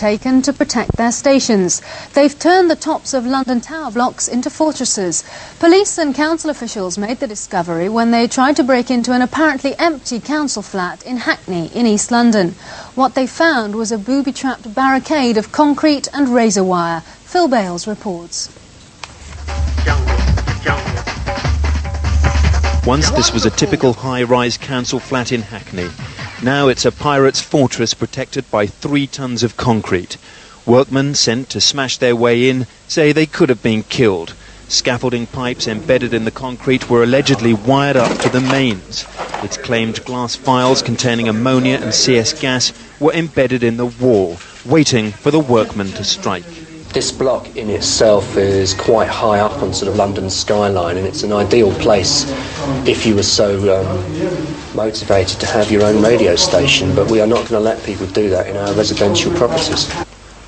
taken to protect their stations. They've turned the tops of London tower blocks into fortresses. Police and council officials made the discovery when they tried to break into an apparently empty council flat in Hackney in East London. What they found was a booby-trapped barricade of concrete and razor wire. Phil Bales reports. Once this was a typical high-rise council flat in Hackney. Now it's a pirate's fortress protected by 3 tons of concrete. Workmen sent to smash their way in say they could have been killed. Scaffolding pipes embedded in the concrete were allegedly wired up to the mains. It's claimed glass vials containing ammonia and CS gas were embedded in the wall, waiting for the workmen to strike. This block in itself is quite high up on sort of London's skyline, and it's an ideal place if you were so motivated to have your own radio station, but we are not going to let people do that in our residential properties.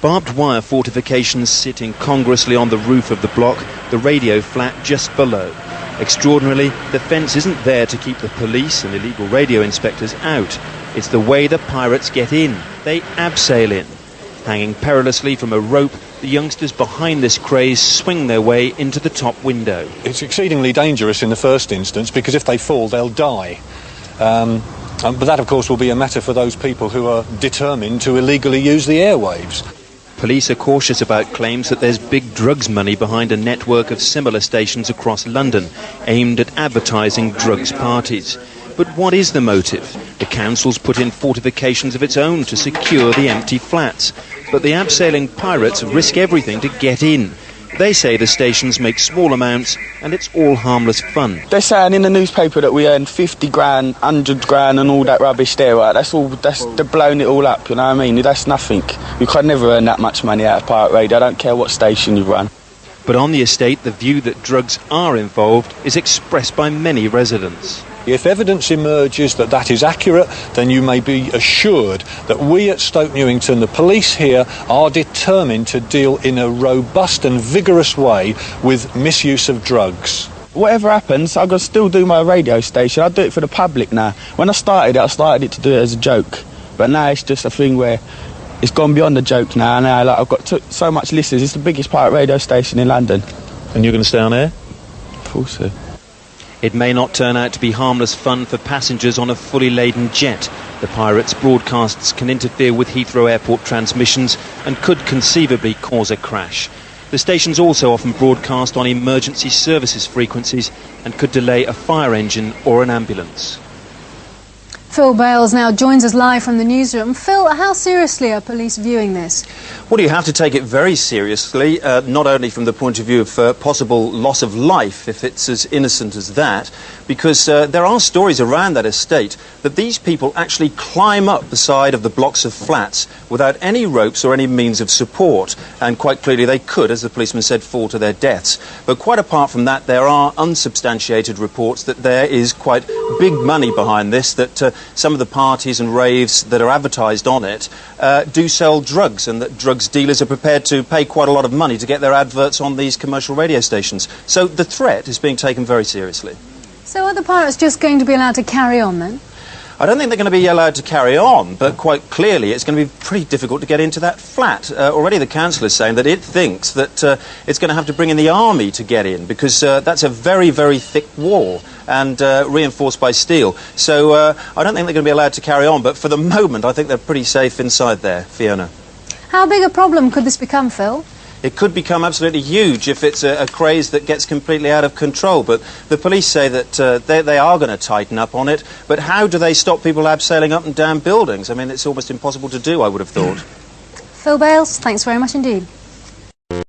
Barbed wire fortifications sit incongruously on the roof of the block, the radio flat just below. Extraordinarily, the fence isn't there to keep the police and illegal radio inspectors out. It's the way the pirates get in. They abseil in. Hanging perilously from a rope, the youngsters behind this craze swing their way into the top window. It's exceedingly dangerous in the first instance because if they fall, they'll die. But that, of course, will be a matter for those people who are determined to illegally use the airwaves. Police are cautious about claims that there's big drugs money behind a network of similar stations across London, aimed at advertising drugs parties. But what is the motive? The council's put in fortifications of its own to secure the empty flats. But the abseiling pirates risk everything to get in. They say the stations make small amounts and it's all harmless fun. They're saying in the newspaper that we earn 50 grand, 100 grand and all that rubbish there, right? They're blowing it all up, you know what I mean? That's nothing. You could never earn that much money out of pirate radio. I don't care what station you run. But on the estate, the view that drugs are involved is expressed by many residents. If evidence emerges that that is accurate, then you may be assured that we at Stoke Newington, the police here, are determined to deal in a robust and vigorous way with misuse of drugs. Whatever happens, I'm going to still do my radio station. I do it for the public now. When I started it to do it as a joke. But now it's just a thing where it's gone beyond the joke now. Like, I've got so much listeners. It's the biggest pirate radio station in London. And you're going to stay on air? Of course, sir. It may not turn out to be harmless fun for passengers on a fully laden jet. The pirates' broadcasts can interfere with Heathrow Airport transmissions and could conceivably cause a crash. The stations also often broadcast on emergency services frequencies and could delay a fire engine or an ambulance. Phil Bales now joins us live from the newsroom. Phil, how seriously are police viewing this? Well, you have to take it very seriously, not only from the point of view of possible loss of life, if it's as innocent as that, because there are stories around that estate that these people actually climb up the side of the blocks of flats without any ropes or any means of support, and quite clearly they could, as the policeman said, fall to their deaths. But quite apart from that, there are unsubstantiated reports that there is quite big money behind this, that some of the parties and raves that are advertised on it do sell drugs, and that drugs dealers are prepared to pay quite a lot of money to get their adverts on these commercial radio stations. So the threat is being taken very seriously. So are the pirates just going to be allowed to carry on then? I don't think they're going to be allowed to carry on, but quite clearly it's going to be pretty difficult to get into that flat. Already the council is saying that it thinks that it's going to have to bring in the army to get in, because that's a very, very thick wall and reinforced by steel. So I don't think they're going to be allowed to carry on, but for the moment I think they're pretty safe inside there. Fiona. How big a problem could this become, Phil? It could become absolutely huge if it's a craze that gets completely out of control. But the police say that they are going to tighten up on it. But how do they stop people abseiling up and down buildings? I mean, it's almost impossible to do, I would have thought. Phil Bales, thanks very much indeed.